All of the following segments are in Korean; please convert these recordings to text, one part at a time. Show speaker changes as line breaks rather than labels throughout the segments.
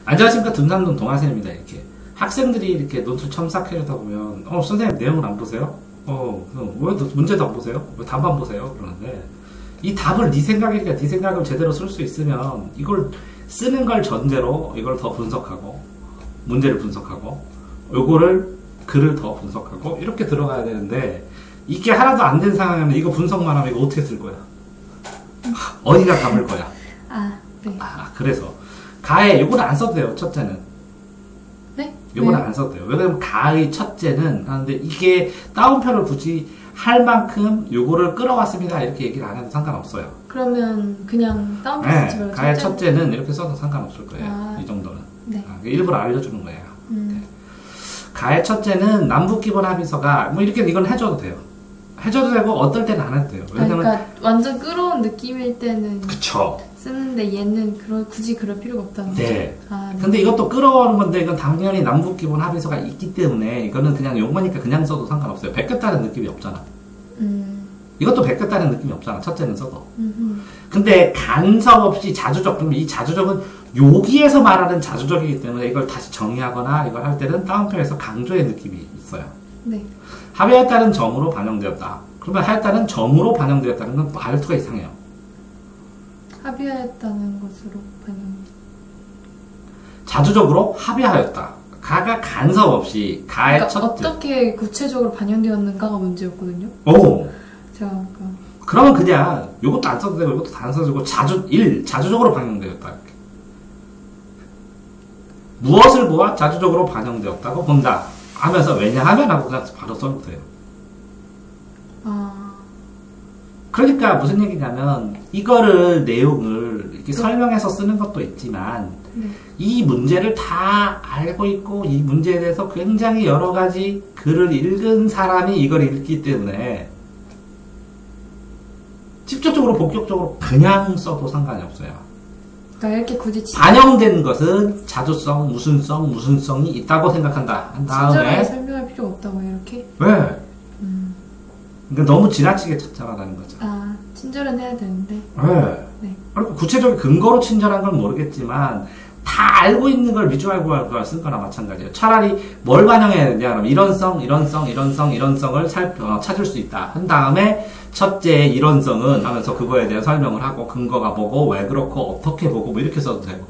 안녕하십니까. 등산동 동아쌤입니다. 이렇게 학생들이 이렇게 논술 첨삭해주다 보면 선생님 내용을 안 보세요? 왜 문제도 안 보세요? 왜 답 안 보세요? 그러는데 이 답을 네 생각이니까 네 생각을 제대로 쓸 수 있으면 이걸 쓰는 걸 전제로 이걸 더 분석하고 문제를 분석하고 요거를 글을 더 분석하고 이렇게 들어가야 되는데 이게 하나도 안 된 상황이면 이거 분석만 하면 이거 어떻게 쓸 거야? 어디가 감을 거야?
네.
그래서 가에 요거는 안 써도 돼요. 첫째는.
네?
요거는 안 써도 돼요. 왜냐면 가의 첫째는 하는데 이게 따옴표를 굳이 할 만큼 요거를 끌어왔습니다. 이렇게 얘기를 안 해도 상관없어요.
그러면 그냥 다운표 쓰지 말고
가의 첫째는 이렇게 써도 상관없을 거예요. 이 정도는.
네.
일부러 알려주는 거예요. 네. 가의 첫째는 남북 기본 합의서가 뭐 이렇게 이건 해줘도 돼요. 해줘도 되고 어떨 때는 안 해도 돼요. 왜냐면
그러니까 완전 끌어온 느낌일 때는
그쵸.
쓰는데 얘는 굳이 그럴 필요가 없다는 거죠.
네.
네.
근데 이것도 끌어오는 건데 이건 당연히 남북 기본 합의서가 있기 때문에 이거는 그냥 용어니까 그냥 써도 상관없어요. 베꼈다는 느낌이 없잖아. 이것도 베꼈다는 느낌이 없잖아. 첫째는 써도. 근데 간섭 없이 자주적, 그러면 이 자주적은 여기에서 말하는 자주적이기 때문에 이걸 다시 정의하거나 이걸 할 때는 다운표에서 강조의 느낌이 있어요.
네.
합의에 따른 점으로 반영되었다. 그러면 하에 따른 점으로 반영되었다는 건 말투가 이상해요.
합의하였다는 것으로 반영.
자주적으로 합의하였다. 가가 간섭 없이 가의
그러니까
첫째.
어떻게 구체적으로 반영되었는가가 문제였거든요.
오.
제가 아까.
그러면 그냥 요것도 안 써도 되고 이것도 다 안 써도 되고 자주적으로 반영되었다. 이렇게. 무엇을 보아 자주적으로 반영되었다고 본다. 하면서 왜냐하면 하고 그냥 바로 써도 돼요. 그러니까 무슨 얘기냐면 이거를 내용을 이렇게 설명해서 쓰는 것도 있지만
네.
이 문제를 다 알고 있고 이 문제에 대해서 굉장히 여러 가지 글을 읽은 사람이 이걸 읽기 때문에 직접적으로 본격적으로 그냥 써도 상관이 없어요.
그러니까 이렇게 굳이
반영된 것은 자주성, 무슨성이 있다고 생각한다. 한 다음에
친절하게 설명할 필요가 없다고 이렇게?
왜? 그러니까 너무 지나치게 처참하다는 거죠.
친절은 해야 되는데.
네. 그리고 구체적인 근거로 친절한 건 모르겠지만 다 알고 있는 걸 미주알고 쓴 거나 마찬가지예요. 차라리 뭘 반영해야 되냐 그러면 이런성을 찾을 수 있다. 한 다음에 첫째 이런성은 하면서 그거에 대한 설명을 하고 근거가 뭐고 왜 그렇고 어떻게 보고 뭐 이렇게 써도 되고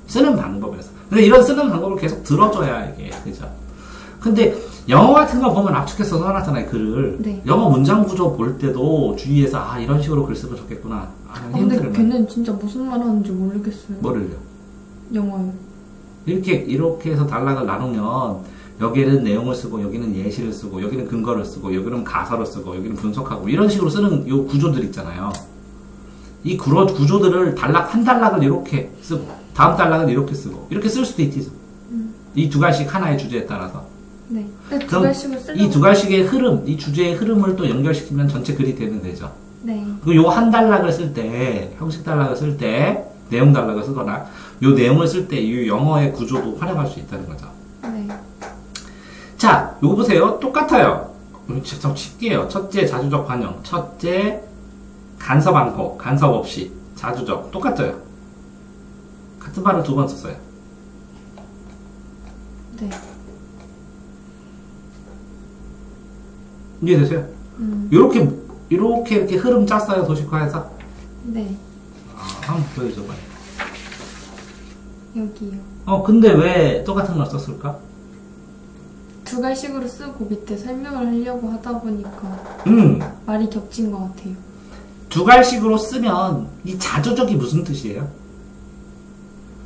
쓰는 방법에서. 근데 이런 쓰는 방법을 계속 들어줘야 이게 그죠. 근데 영어 같은 거 보면 압축해서 써놨잖아요, 글을.
네.
영어 문장 구조 볼 때도 주위에서 이런 식으로 글 쓰면 좋겠구나.
근데 걔는 진짜 무슨 말 하는지 모르겠어요.
뭐를요?
영어요.
이렇게 해서 단락을 나누면 여기는 내용을 쓰고 여기는 예시를 쓰고 여기는 근거를 쓰고 여기는 가설을 쓰고 여기는 분석하고 이런 식으로 쓰는 요 구조들 있잖아요. 이 구조들을 한 단락을 이렇게 쓰고 다음 단락은 이렇게 쓰고 이렇게 쓸 수도 있지. 이 두 가지씩 하나의 주제에 따라서.
네. 그럼
이 두 가지의 흐름, 이 주제의 흐름을 또 연결시키면 전체 글이 되면 되죠.
네.
그리고 요 한 단락을 쓸 때, 형식 단락을 쓸 때, 내용 단락을 쓰거나, 요 내용을 쓸 때 이 영어의 구조도 활용할 수 있다는 거죠.
네.
자, 요거 보세요. 똑같아요. 참 쉽게요. 첫째, 자주적 반영. 첫째, 간섭 않고, 간섭 없이. 자주적. 똑같아요. 같은 말을 두 번 썼어요.
네.
이해되세요? 이렇게 흐름 짰어요, 도식화해서?
네.
한번 보여줘봐요.
여기요.
근데 왜 똑같은 걸 썼을까?
두 갈식으로 쓰고 밑에 설명을 하려고 하다 보니까 말이 겹친 것 같아요.
두 갈식으로 쓰면 이 자주적이 무슨 뜻이에요?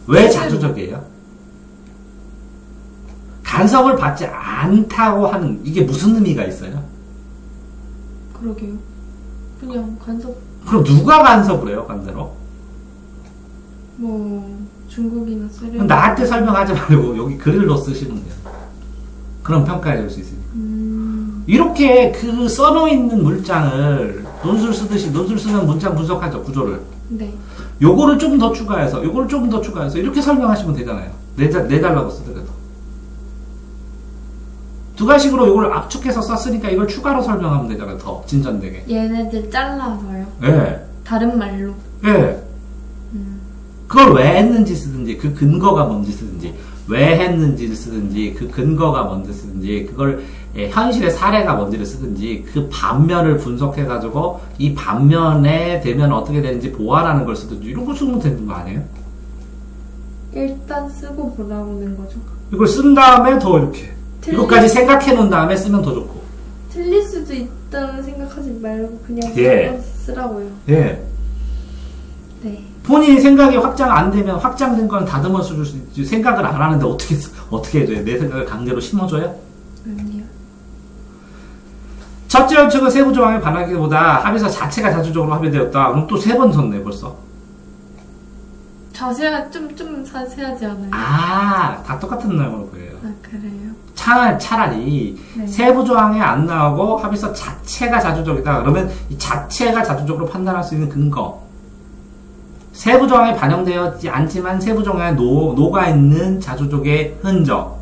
왜 자주적이에요? 간섭을 받지 않다고 하는 이게 무슨 의미가 있어요?
그러게요. 그냥 간섭.
그럼 누가 간섭을 해요, 반대로?
중국이나 스리.
그럼 나한테 설명하지 말고 여기 글로 쓰시면 돼요. 그럼 평가해 줄 수 있으니까. 이렇게 그 써놓은 문장을 논술 쓰듯이 논술 쓰면 문장 분석하죠, 구조를.
네.
요거를 좀 더 추가해서 요거를 좀 더 추가해서 이렇게 설명하시면 되잖아요. 내달라고 쓰더라도. 두 가지식으로 이걸 압축해서 썼으니까 이걸 추가로 설명하면 되잖아요. 더 진전되게.
얘네들 잘라서요?
예.
다른 말로?
예. 그걸 왜 했는지 쓰든지, 그 근거가 뭔지 쓰든지, 왜 했는지를 쓰든지, 그 근거가 뭔지 쓰든지, 그걸 현실의 사례가 뭔지를 쓰든지, 그 반면을 분석해가지고 이 반면에 되면 어떻게 되는지 보완하는 걸 쓰든지, 이런 걸 쓰면 되는 거 아니에요?
일단 쓰고 보라는 거죠.
이걸 쓴 다음에 더 이렇게 이것까지 생각해 놓은 다음에 쓰면 더 좋고.
틀릴 수도 있다는 생각하지 말고 그냥
예.
쓰라고요.
예.
네.
본인이 생각이 확장 안 되면 확장된 건 다듬어 줄 수 있지. 생각을 안 하는데 어떻게 해줘요? 내 생각을 강제로 심어줘요?
아니요.
첫째 원칙은 세부 조항에 반하기보다 합의서 자체가 자주적으로 합의되었다. 그럼 또 세 번 썼네 벌써.
좀 자세하지 않아요?
다 똑같은 내용으로 보여요.
아, 그래요?
차라리
네.
세부 조항에 안 나오고 합의서 자체가 자주적이다. 그러면 이 자체가 자주적으로 판단할 수 있는 근거. 세부 조항에 반영되었지 않지만 세부 조항에 녹아 있는 자주적의 흔적.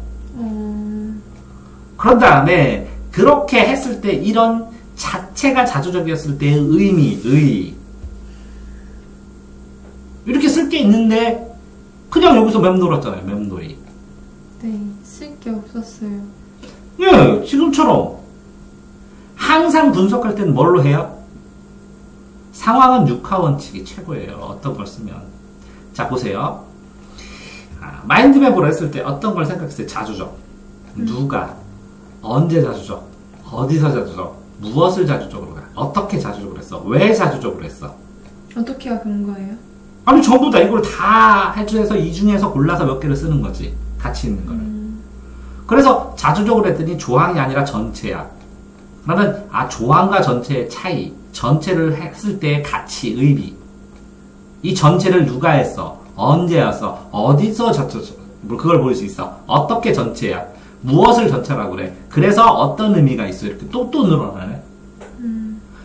그런 다음에 그렇게 했을 때 이런 자체가 자주적이었을 때의 의의. 이렇게 쓸 게 있는데 그냥 여기서 맴돌았잖아요. 맴돌이.
네, 쓸 게 없었어요.
예, 지금처럼 항상 분석할 때는 뭘로 해요? 상황은 육하 원칙이 최고예요. 어떤 걸 쓰면. 자, 보세요. 마인드맵으로 했을 때 어떤 걸 생각했어요? 자주적. 누가, 언제 자주적, 어디서 자주적, 무엇을 자주적으로 해? 어떻게 자주적으로 했어? 왜 자주적으로 했어?
어떻게가 근거예요?
아니, 전부 다 이걸 다 해주해서 이 중에서 골라서 몇 개를 쓰는 거지. 같이 있는 거를. 그래서 자주적으로 했더니 조항이 아니라 전체야. 그러면 조항과 전체의 차이, 전체를 했을 때의 가치, 의미. 이 전체를 누가 했어? 언제 했어? 어디서 그걸 볼 수 있어? 어떻게 전체야? 무엇을 전체라고 그래? 그래서 어떤 의미가 있어? 이렇게 또 늘어나네.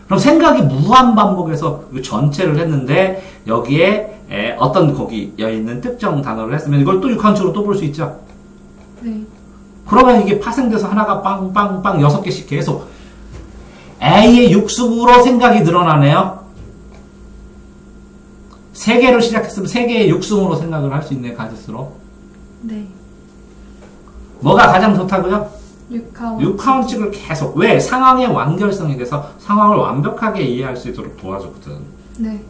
그럼 생각이 무한 반복해서 그 전체를 했는데 여기에 어떤 거기에 있는 특정 단어를 했으면 이걸 또 육한축으로 또 볼 수 있죠?
네.
그러면 이게 파생돼서 하나가 빵빵빵 6개씩 계속 A의 육수로 생각이 늘어나네요. 3개로 시작했으면 3개의 육수로 생각을 할 수 있네요. 가짓수로.
네.
뭐가 가장 좋다고요?
육하
원칙을 계속. 왜? 상황의 완결성이 돼서 상황을 완벽하게 이해할 수 있도록 도와주거든.
네.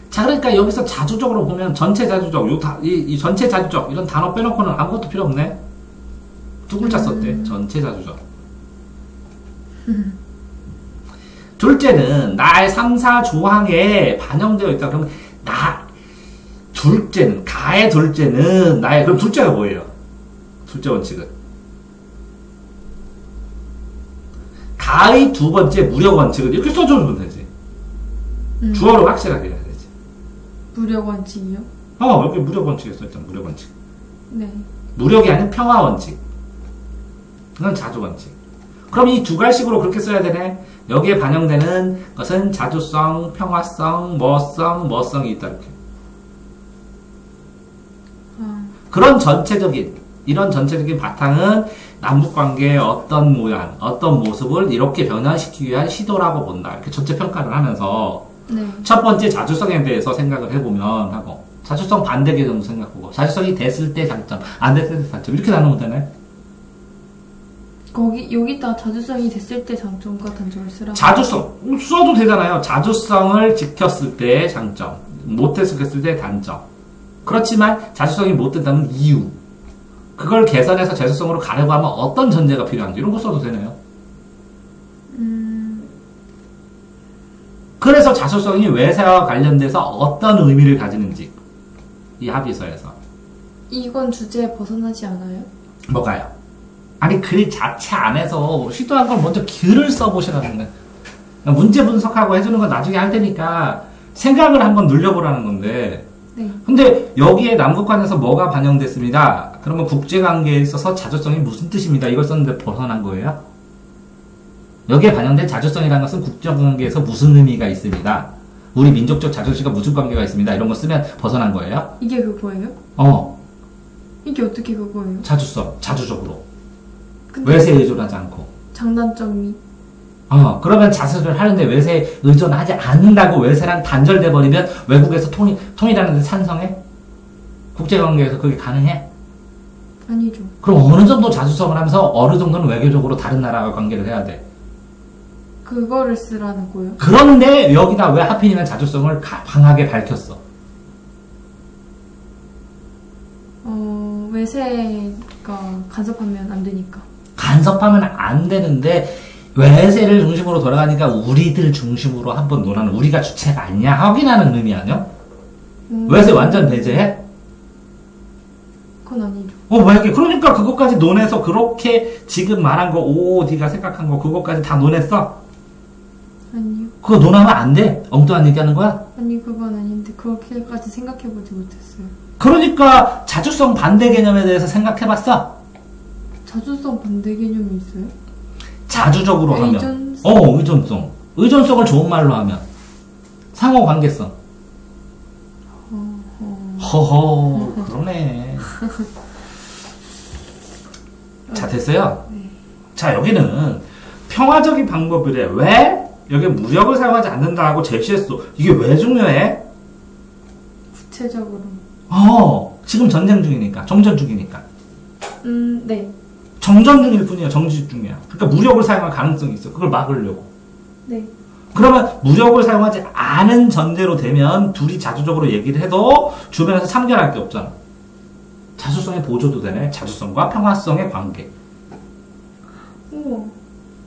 자, 그러니까 여기서 자주적으로 보면 전체 자주적, 이 전체 자주적 이런 단어 빼놓고는 아무것도 필요 없네. 2글자 썼대. 전체 자주적. 둘째는 나의 3, 4조항에 반영되어 있다. 그러면 가의 둘째는 나의, 그럼 둘째가 뭐예요? 둘째 원칙은 가의 두 번째 무력 원칙은 이렇게 써주면 되지. 주어로 확실하게 해야 되지.
무력 원칙이요?
여기 무력 원칙에 써있잖아. 무력 원칙.
네.
무력이 아닌 평화 원칙. 그건 자주 원칙. 그럼 이 2갈식으로 그렇게 써야 되네. 여기에 반영되는 것은 자주성, 평화성, 뭐성이 있다. 이렇게. 이런 전체적인 바탕은 남북관계의 어떤 모양, 어떤 모습을 이렇게 변화시키기 위한 시도라고 본다. 이렇게 전체 평가를 하면서
네.
첫 번째 자주성에 대해서 생각을 해보면 하고, 자주성 반대 개념도 생각하고, 자주성이 됐을 때 장점, 안 됐을 때 단점, 이렇게 나누면 되네.
여기다 자주성이 됐을 때 장점과 단점을 쓰라고.
자주성 써도 되잖아요. 자주성을 지켰을 때 장점, 못했을 때 단점. 그렇지만 자주성이 못 된다는 이유, 그걸 개선해서 자주성으로 가려고 하면 어떤 전제가 필요한지 이런 거 써도 되네요. 그래서 자주성이 외세와 관련돼서 어떤 의미를 가지는지 이 합의서에서.
이건 주제에 벗어나지 않아요?
뭐가요? 아니, 글 자체 안에서 시도한 걸 먼저 글을 써보시라는 거예요. 문제 분석하고 해주는 건 나중에 할 테니까 생각을 한번 늘려보라는 건데.
네.
근데 여기에 남북관에서 뭐가 반영됐습니다. 그러면 국제관계에 있어서 자주성이 무슨 뜻입니다. 이걸 썼는데 벗어난 거예요? 여기에 반영된 자주성이라는 것은 국제관계에서 무슨 의미가 있습니다. 우리 민족적 자주성과 무슨 관계가 있습니다. 이런 거 쓰면 벗어난 거예요?
이게 그거예요? 이게 어떻게 그거예요?
자주성, 자주적으로.
근데
외세에 의존하지 않고.
장단점이?
그러면 자수를 하는데 외세에 의존하지 않는다고 외세랑 단절돼 버리면 외국에서 통일하는 데 찬성해? 국제관계에서 그게 가능해?
아니죠.
그럼 어느 정도 자주성을 하면서 어느 정도는 외교적으로 다른 나라와 관계를 해야 돼?
그거를 쓰라는 거요?
그런데 여기다 왜 하필이면 자주성을 강하게 밝혔어?
외세가 간섭하면 안 되니까.
간섭하면 안 되는데 외세를 중심으로 돌아가니까 우리들 중심으로 한번 논하는 우리가 주체가 아니냐 확인하는 의미 아니야? 외세 완전 배제해?
그건 아니죠.
왜 이렇게 그러니까 그것까지 논해서 그렇게 지금 말한 거 OOD가 생각한 거 그것까지 다 논했어?
아니요.
그거 논하면 안 돼? 엉뚱한 얘기하는 거야?
아니 그건 아닌데 그렇게까지 생각해보지 못했어요.
그러니까 자주성 반대 개념에 대해서 생각해봤어?
자주성 반대 개념이 있어요?
자주적으로 하면
의존성.
의존성을 좋은 말로 하면 상호 관계성. 허허 그러네. 자 됐어요.
네.
자 여기는 평화적인 방법이래. 왜? 여기 무력을 사용하지 않는다고 제시했어. 이게 왜 중요해?
구체적으로.
지금 전쟁 중이니까 정전 중이니까.
네.
정전 중일 뿐이야. 정지 중이야. 그러니까 무력을 사용할 가능성이 있어. 그걸 막으려고.
네.
그러면 무력을 사용하지 않은 전제로 되면 둘이 자주적으로 얘기를 해도 주변에서 참견할 게 없잖아. 자주성의 보조도 되네. 자주성과 평화성의 관계.
우와.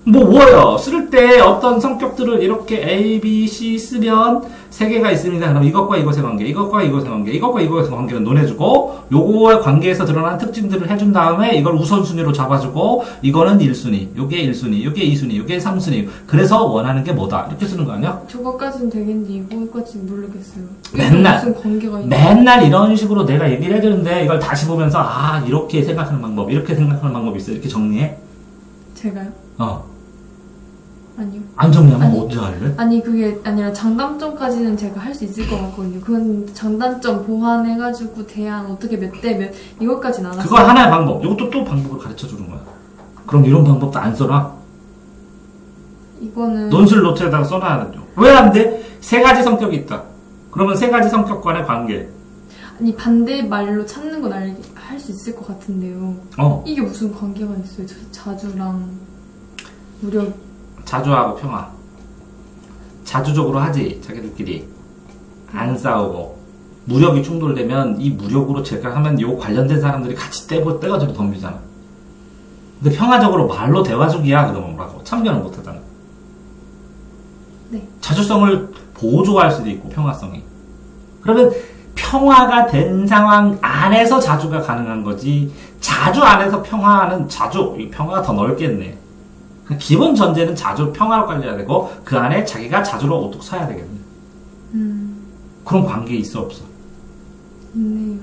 뭐예요? 쓸 때 어떤 성격들을 이렇게 A, B, C 쓰면 세 개가 있습니다. 그럼 이것과 이것의 관계, 이것과 이것의 관계, 이것과 이것의 관계를 논해주고 요거의 관계에서 드러난 특징들을 해준 다음에 이걸 우선순위로 잡아주고 이거는 1순위, 요게 1순위, 요게 2순위, 요게 3순위. 그래서 원하는 게 뭐다. 이렇게 쓰는 거 아니야?
저거까지는 되겠는데 이거까지는 모르겠어요.
맨날
무슨 관계가 있나?
맨날 이런 식으로 내가 얘기를 해주는데 이걸 다시 보면서 이렇게 생각하는 방법, 이렇게 생각하는 방법이 있어. 이렇게 정리해?
제가요? 아니요.
안 정리하면 어떻게 할래?
아니 그게 아니라 장단점까지는 제가 할 수 있을 것 같거든요. 그건 장단점 보완해가지고 대안 어떻게 몇 대 몇 이것까지는 안 하죠.
그거 하나의 방법. 이것도 또 방법을 가르쳐 주는 거야. 그럼 이런 방법도 안 써놔?
이거는
논술 노트에다가 써놔야 되죠. 왜 안 돼? 세 가지 성격이 있다. 그러면 세 가지 성격 간의 관계.
아니 반대 말로 찾는 건 할 수 있을 것 같은데요. 이게 무슨 관계가 있어요? 자주랑 무력.
자주하고 평화. 자주적으로 하지 자기들끼리 안 싸우고 무력이 충돌되면 이 무력으로 제가 하면 요 관련된 사람들이 같이 떼가지고 덤비잖아. 근데 평화적으로 말로 대화 중이야 그러면 뭐라고 참견을 못하잖아.
네.
자주성을 보조할 수도 있고 평화성이. 그러면 평화가 된 상황 안에서 자주가 가능한 거지. 자주 안에서 평화는 평화가 더 넓겠네. 기본 전제는 자주 평화로 깔려야 되고 그 안에 자기가 자주로 오뚝 서야 되겠네. 그런 관계 있어 없어?
있네요.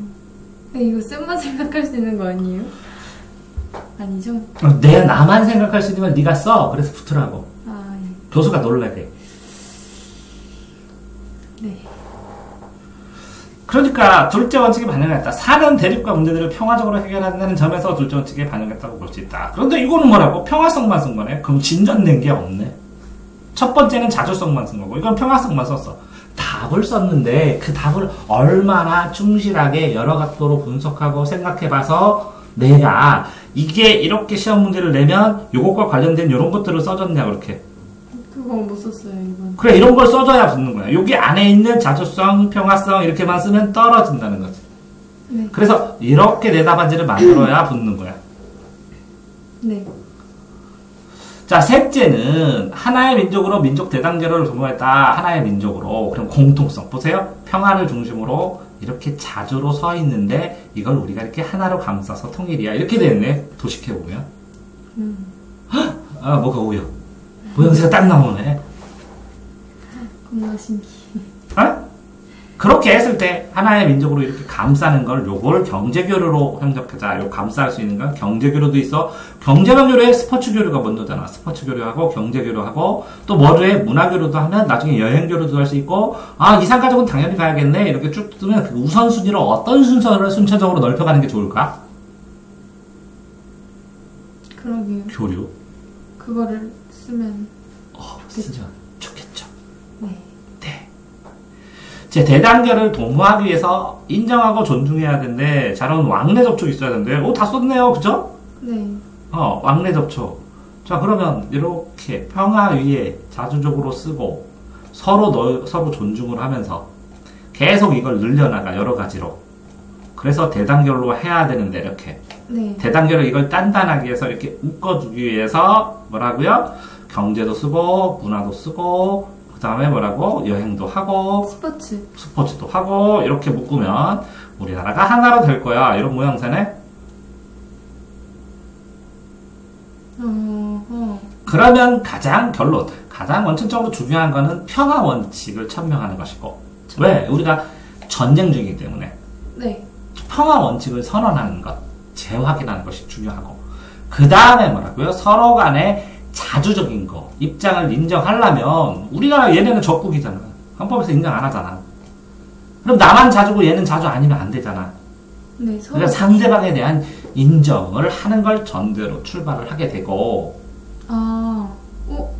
근데 이거 쌤만 생각할 수 있는 거 아니에요? 아니죠?
나만 생각할 수 있으면 네가 써. 그래서 붙으라고.
예.
교수가 놀라게.
네.
그러니까 둘째 원칙에 반영했다. 사는 대립과 문제들을 평화적으로 해결한다는 점에서 둘째 원칙에 반영했다고 볼 수 있다. 그런데 이거는 뭐라고? 평화성만 쓴 거네. 그럼 진전된 게 없네. 첫 번째는 자주성만 쓴 거고 이건 평화성만 썼어. 답을 썼는데 그 답을 얼마나 충실하게 여러 각도로 분석하고 생각해봐서 내가 이게 이렇게 시험 문제를 내면 이것과 관련된 이런 것들을 써줬냐 그렇게.
그건 못 썼어요 이건.
그래 이런 걸 써줘야 붙는 거야. 여기 안에 있는 자주성, 평화성 이렇게만 쓰면 떨어진다는 거지.
네.
그래서 이렇게 네 답안지를 만들어야 붙는 거야.
네.
자 셋째는 하나의 민족으로 민족 대단결을 도모했다. 하나의 민족으로. 그럼 공통성 보세요. 평화를 중심으로 이렇게 자주로 서 있는데 이걸 우리가 이렇게 하나로 감싸서 통일이야. 이렇게 되었네. 도식해보면. 뭐가 오요. 모양새가 딱 나오네.
겁나 신기해.
그렇게 했을 때 하나의 민족으로 이렇게 감싸는 걸 요걸 경제교류로 형적하자. 요 감쌀 수 있는 건 경제교류도 있어. 경제교류에 스포츠교류가 먼저잖아. 스포츠교류하고 경제교류하고 또 뭐를 해? 문화교류도 하면 나중에 여행교류도 할 수 있고 이산가족은 당연히 가야겠네. 이렇게 쭉 뜨면 그 우선순위로 어떤 순서를 순차적으로 넓혀가는 게 좋을까?
그러게요.
교류.
그거를 쓰면
쓰면 좋겠죠. 네. 제 대단결을 도모하기 위해서 인정하고 존중해야 되는데 자료는 왕래 접촉이 있어야 되는데 다 썼네요. 그죠?
네.
왕래 접촉. 자, 그러면 이렇게 평화 위에 자주적으로 쓰고 서로 존중을 하면서 계속 이걸 늘려나가 여러 가지로. 그래서 대단결로 해야 되는데 이렇게.
네.
대단결을 이걸 단단하게 해서 이렇게 묶어주기 위해서 뭐라고요? 경제도 쓰고 문화도 쓰고 그 다음에 뭐라고? 여행도 하고 스포츠도 하고 이렇게 묶으면 우리나라가 하나로 될 거야. 이런 모양새네. 그러면 가장 원칙적으로 중요한 거는 평화 원칙을 천명하는 것이고. 왜? 우리가 전쟁 중이기 때문에.
네.
평화 원칙을 선언하는 것, 재확인하는 것이 중요하고. 그 다음에 뭐라고요? 서로 간에 자주적인 거, 입장을 인정하려면, 우리나라 얘네는 적국이잖아. 헌법에서 인정 안 하잖아. 그럼 나만 자주고 얘는 자주 아니면 안 되잖아.
네,
그러니까 상대방에 대한 인정을 하는 걸 전제로 출발을 하게 되고.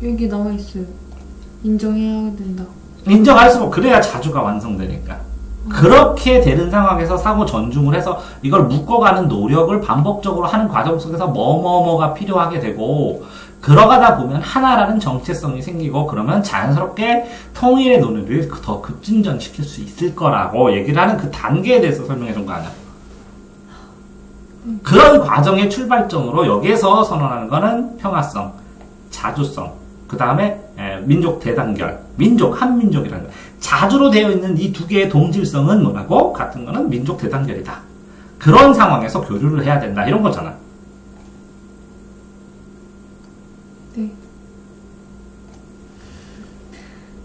여기 나와 있어요. 인정해야 된다.
인정할수록 그래야 자주가 완성되니까. 그렇게 되는 상황에서 상호 존중을 해서 이걸 묶어가는 노력을 반복적으로 하는 과정 속에서 뭐가 필요하게 되고, 그러가다 보면 하나라는 정체성이 생기고, 그러면 자연스럽게 통일의 논의를 더 급진전시킬 수 있을 거라고 얘기를 하는 그 단계에 대해서 설명해 준 거 아니야. 그런 과정의 출발점으로 여기에서 선언하는 거는 평화성, 자주성, 그 다음에 민족 대단결, 한민족이라는 거. 자주로 되어 있는 이 두 개의 동질성은 뭐라고? 같은 거는 민족 대단결이다. 그런 상황에서 교류를 해야 된다. 이런 거잖아.
네.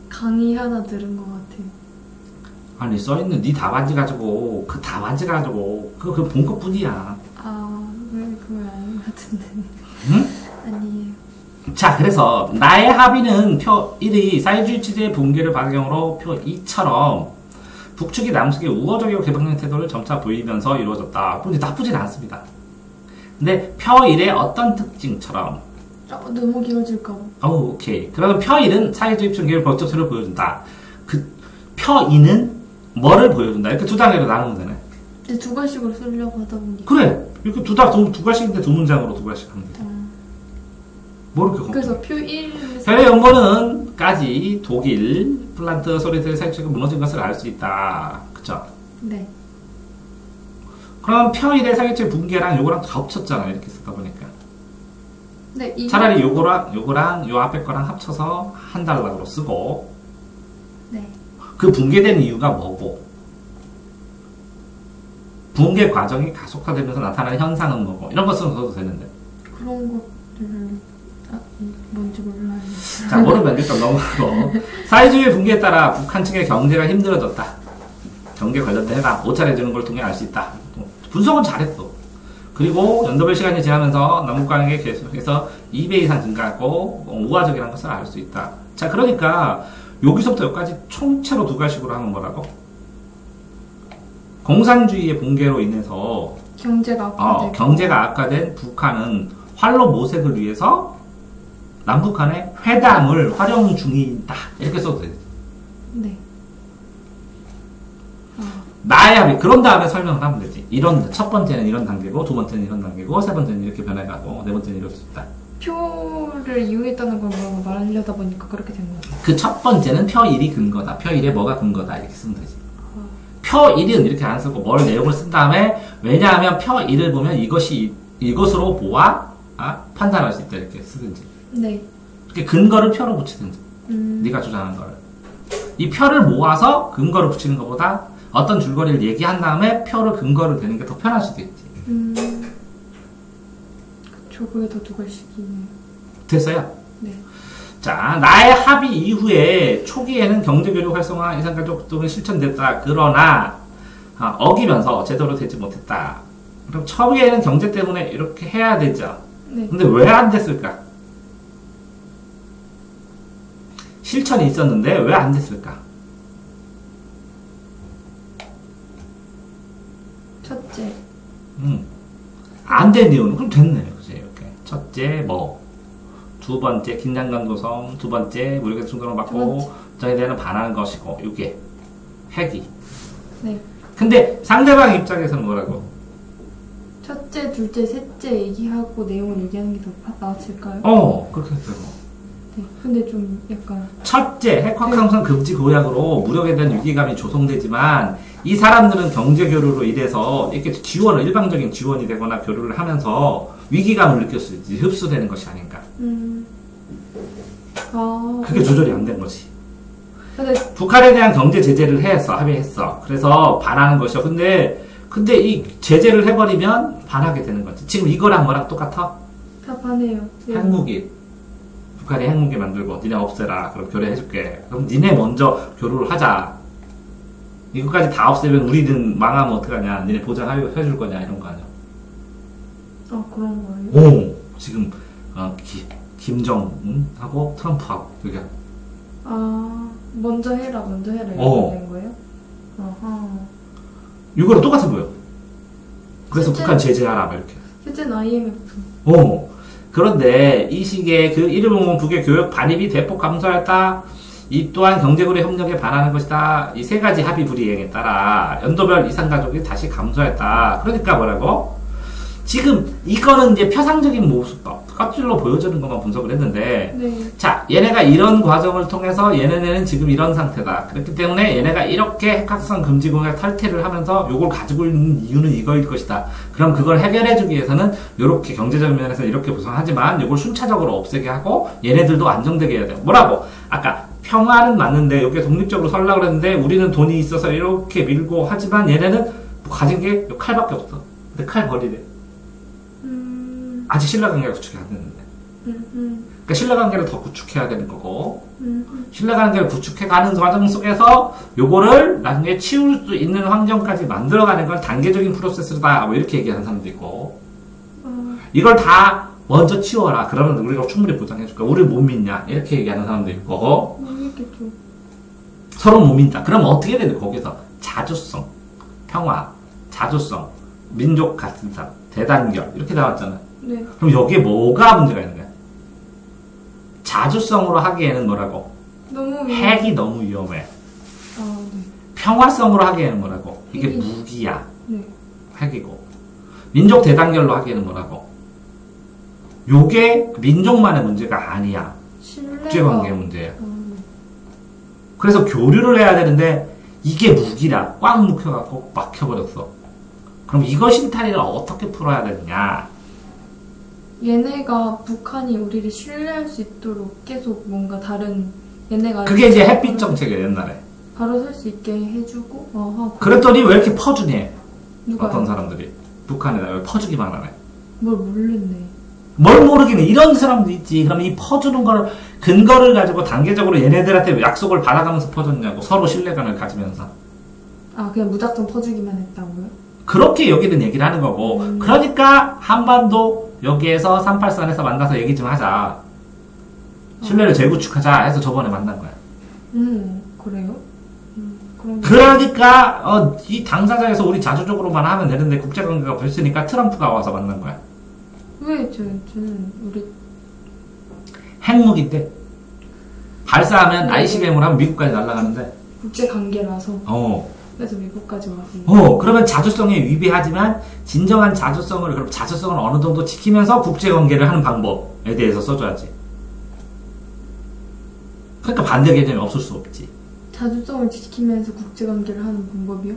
강의 하나 들은 것 같아요.
아니, 써있는 네 답안지 가지고, 그거 본 것 뿐이야.
그걸 아닌 것 같은데.
응?
아니에요.
자, 그래서 나의 합의는 표 1이 사회주의 체제의 붕괴를 반경으로 표 2처럼 북측이 남측의 우호적이고 개방적인 태도를 점차 보이면서 이루어졌다. 근데 나쁘진 않습니다. 근데 표 1의 어떤 특징처럼
너무 길어질까?
오케이. 그러면 표 1은 사회주의 붕괴의 법적처를 보여준다. 표 2는 뭐를 보여준다. 이렇게 두 단계로 나누면 되네.
근데 두 가지로 쓰려고 하다 보니까.
그래. 이렇게 두 가지인데 두 문장으로 두 가지씩 하면 돼.
그래서 표 1.
해외 연구는까지 독일, 폴란드, 소련의 사회주의가 무너진 것을 알 수 있다. 그쵸?
네.
그럼 표 1의 사회주의 붕괴랑 요거랑 겹쳤잖아요. 이렇게 쓰다 보니까.
네,
차라리 요거랑 요 앞에 거랑 합쳐서 한 달락으로 쓰고.
네.
그 붕괴된 이유가 뭐고? 붕괴 과정이 가속화되면서 나타나는 현상은 뭐고? 이런 것은 써도 되는데.
그런 것들을 뭔지 몰라요.
자, 모르면 일단 넘어가고. 사회주의 붕괴에 따라 북한 측의 경제가 힘들어졌다. 경제 관련된 해가 고찰해주는 걸 통해 알 수 있다. 분석은 잘했어. 그리고 연도별 시간이 지나면서 남북 관계가 계속해서 2배 이상 증가하고 우화적이라는 것을 알 수 있다. 자, 그러니까 여기서부터 여기까지 총체로 두 가지식으로 하면 뭐라고? 공산주의의 붕괴로 인해서 경제가 악화된 북한은 활로 모색을 위해서 남북 간의 회담을 활용 중이다. 이렇게 써도 되죠.
네.
나의 합의. 그런 다음에 설명을 하면 되지. 첫 번째는 이런 단계고, 두 번째는 이런 단계고, 세 번째는 이렇게 변해가고, 네 번째는 이럴 수 있다.
표를 이용했다는 걸 말하려다 보니까 그렇게 된 거예요.
그 첫 번째는 표 1이 근거다. 표 1에 뭐가 근거다. 이렇게 쓰면 되지. 표 1은 이렇게 안 쓰고 뭘 내용을 쓴 다음에, 왜냐하면 표 1을 보면 이것으로 보아 판단할 수 있다. 이렇게 쓰든지.
네.
이렇게 근거를 표로 붙이든지. 네가 주장한 거를. 이 표를 모아서 근거를 붙이는 것보다 어떤 줄거리를 얘기한 다음에 표를 근거를 대는 게 더 편할 수도 있지.
그쵸. 그게 더 두 가지씩이네요.
됐어요?
네.
자, 나의 합의 이후에 초기에는 경제교류 활성화, 이산가족 등은 실천됐다. 그러나 어기면서 제대로 되지 못했다. 그럼 초기에는 경제 때문에 이렇게 해야 되죠.
네.
근데 왜 안 됐을까? 실천이 있었는데 왜 안 됐을까?
첫째.
안 된 이유는 그럼 됐네요. 그치? 이렇게. 첫째, 두 번째 긴장감 조성, 두 번째 무력의 충동을 받고 정에 대한 반하는 것이고 이게 회귀.
네.
근데 상대방 입장에서는 뭐라고?
첫째, 둘째, 셋째 얘기하고 내용을 얘기하는 게 더 나았을까요?
그렇게 했어요.
네. 근데 좀 약간
첫째, 핵확함선 금지 고약으로 무력에 대한 위기감이 조성되지만 이 사람들은 경제 교류로 인해서 이렇게 일방적인 지원이 되거나 교류를 하면서 위기감을 느낄 수 있지. 흡수되는 것이 아닌가. 그게 조절이 안 된 거지.
근데
북한에 대한 경제 제재를 합의했어. 그래서 반하는 것이요. 근데 이 제재를 해버리면 반하게 되는 거지. 지금 이거랑 뭐랑 똑같아?
다 반해요. 네.
핵무기. 북한이 핵무기 만들고 니네 없애라. 그럼 교류해줄게. 그럼 니네 먼저 교류를 하자. 이거까지 다 없애면 우리는 망하면 어떡하냐. 니네 보장해줄 거냐. 이런 거 아니야.
그런 거예요?
지금 김정은하고 트럼프하고 그게.
먼저 해라 이렇게 된 거예요?
이거랑 똑같아 보여. 그래서
실제,
북한 제재하라 이렇게.
실제는 IMF.
그런데 이 시기에 그 일본 북의 교역 반입이 대폭 감소했다. 이 또한 경제구리 협력에 반하는 것이다. 이 세 가지 합의 불이행에 따라 연도별 이산 가족이 다시 감소했다. 그러니까 뭐라고? 지금 이거는 이제 표상적인 모습, 껍질로 보여주는 것만 분석을 했는데,
네.
자, 얘네가 이런 과정을 통해서 얘네는 지금 이런 상태다. 그렇기 때문에 얘네가 이렇게 핵확산 금지 공약 탈퇴를 하면서 요걸 가지고 있는 이유는 이거일 것이다. 그럼 그걸 해결해주기 위해서는 이렇게 경제적인 면에서 이렇게 구성하지만 요걸 순차적으로 없애게 하고 얘네들도 안정되게 해야 돼요. 뭐라고? 아까 평화는 맞는데 여기에 독립적으로 설라고 그랬는데 우리는 돈이 있어서 이렇게 밀고 하지만 얘네는 가진 게 칼밖에 없어. 근데 칼 버리래. 아직 신뢰관계가 구축이 안 됐는데. 그러니까 신뢰관계를 더 구축해야 되는 거고, 신뢰관계를 구축해가는 과정 속에서 요거를 나중에 치울 수 있는 환경까지 만들어가는 건 단계적인 프로세스다. 뭐 이렇게 얘기하는 사람도 있고, 이걸 다 먼저 치워라. 그러면 우리가 충분히 보장해줄까? 우리 못 믿냐? 이렇게 얘기하는 사람도 있고,
모르겠죠.
서로 못 믿다. 그럼 어떻게 되는 거기서 자주성, 평화, 자주성, 민족 같은 삶, 대단결 이렇게 나왔잖아.
네.
그럼 여기에 뭐가 문제가 있는 거야? 자주성으로 하기에는 뭐라고? 핵이 너무 위험해.
네.
평화성으로 하기에는 뭐라고? 이게 무기야.
네.
핵이고. 민족 대단결로 하기에는 뭐라고? 요게 민족만의 문제가 아니야. 국제관계의 문제야. 그래서 교류를 해야 되는데 이게 무기라 꽉 묶여갖고 막혀버렸어. 그럼 이거 실타리를 어떻게 풀어야 되느냐?
얘네가 북한이 우리를 신뢰할 수 있도록 계속 뭔가 다른 얘네가
그게 이제 햇빛 정책이야 옛날에.
바로 설 수 있게 해주고.
그랬더니 왜 이렇게 퍼주니?
누가요?
어떤 사람들이 북한에다 왜 퍼주기만 하네.
뭘 모르겠네.
뭘 모르기는 이런 사람도 있지. 그럼 이 퍼주는 걸 근거를 가지고 단계적으로 얘네들한테 약속을 받아가면서 퍼줬냐고. 서로 신뢰감을 가지면서.
그냥 무작정 퍼주기만 했다고요?
그렇게 여기는 얘기를 하는 거고. 그러니까 한반도 여기에서 383에서 만나서 얘기 좀 하자. 신뢰를 재구축하자 해서 저번에 만난 거야.
그래요?
그러니까 이 당사자에서 우리 자주적으로만 하면 되는데 국제관계가 벌쓰니까 트럼프가 와서 만난 거야.
왜 저는 우리
핵무기 때 발사하면 ICBM으로 하면 미국까지 날아가는데
국제관계라서 그래서 미국까지
와서 그러면 자주성에 위배하지만 진정한 자주성을 어느 정도 지키면서 국제관계를 하는 방법에 대해서 써줘야지. 그러니까 반대 개념이 없을 수 없지.
자주성을 지키면서 국제관계를 하는 방법이요?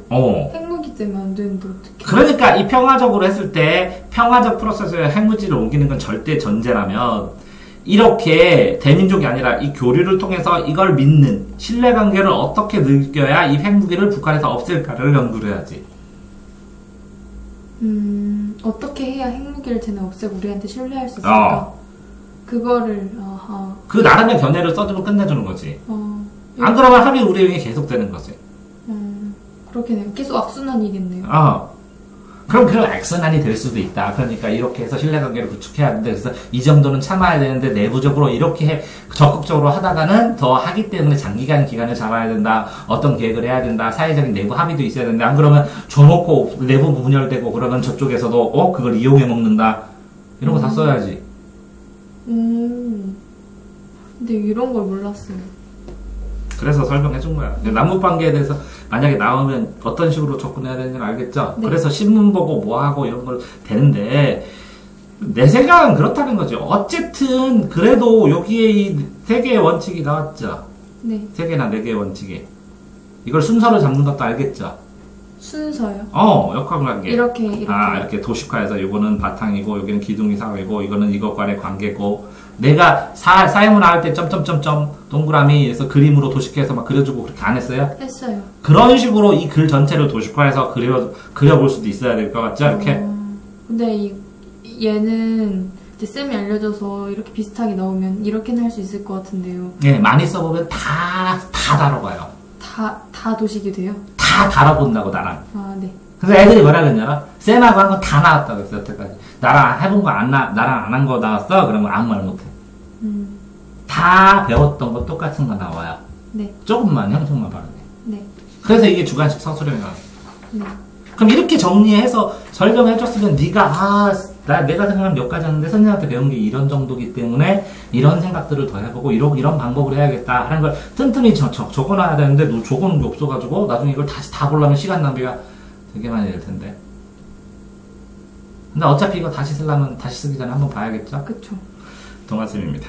핵무기 때문에 안 되는데 어떻게?
그러니까 이 평화적으로 했을 때 평화적 프로세스에 핵무기를 옮기는 건 절대 전제라면 이렇게 대민족이 아니라 이 교류를 통해서 이걸 믿는 신뢰관계를 어떻게 느껴야 이 핵무기를 북한에서 없앨까를 연구를 해야지.
어떻게 해야 핵무기를 쟤네 없애고 우리한테 신뢰할 수 있을까? 그거를
그 나름의 견해를 써주면 끝내주는 거지. 안 그러면 합의 우려형이 계속되는 거지.
그렇겠네요. 계속 악순환이겠네요.
그럼 그 악순환이 될 수도 있다. 그러니까 이렇게 해서 신뢰관계를 구축해야 되는데 그래서 이 정도는 참아야 되는데 내부적으로 이렇게 적극적으로 하다가는 더 하기 때문에 장기간 기간을 잡아야 된다. 어떤 계획을 해야 된다. 사회적인 내부 합의도 있어야 된다. 안 그러면 줘놓고 내부 분열되고 그러면 저쪽에서도 그걸 이용해 먹는다. 이런 거 다 써야지.
근데 이런 걸 몰랐어요.
그래서 설명해 준 거야. 남북관계에 대해서 만약에 나오면 어떤 식으로 접근해야 되는지 알겠죠?
네.
그래서 신문 보고 뭐 하고 이런 걸 되는데 내 생각은 그렇다는 거죠. 어쨌든 그래도 여기에 이 3개의 원칙이 나왔죠.
네.
3개나 4개의 원칙이. 이걸 순서를 잡는 것도 알겠죠?
순서요?
역학관계.
이렇게.
이렇게 도식화해서 요거는 바탕이고 여기는 기둥이 사회고 이거는 이것과의 관계고 내가 사회문화 할 때 점점점점 동그라미에서 그림으로 도식화해서 막 그려주고 그렇게 안 했어요?
했어요.
그런 식으로 이 글 전체를 도식화해서 그려볼 수도 있어야 될 것 같죠? 이렇게.
근데 얘는 이제 쌤이 알려줘서 이렇게 비슷하게 나오면 이렇게는 할 수 있을 것 같은데요.
네, 많이 써보면 다 다뤄봐요.
다 도식이 돼요?
다 다뤄본다고 나랑.
네.
그래서 애들이 뭐라 그랬냐? 쌤하고 한 거 다 나왔다고 했어, 여태까지. 나랑 해본 거 나랑 안 한 거 나왔어? 그러면 아무 말 못해. 다 배웠던 거 똑같은 거 나와요.
네.
조금만 형식만 바르게.
네.
그래서 이게 주관식 서술형이 나와요.
네.
그럼 이렇게 정리해서 설명해줬으면 네가 내가 생각한 몇 가지 하는데 선생님한테 배운 게 이런 정도기 때문에 이런 생각들을 더 해보고 이런 방법을 해야겠다 하는 걸 튼튼히 적어놔야 되는데 너 적어놓은 게 없어가지고 나중에 이걸 다시 다 보려면 시간 낭비가 되게 많이 될 텐데. 근데 어차피 이거 다시 쓰려면 다시 쓰기 전에 한번 봐야겠죠?
그쵸.
동아쌤입니다.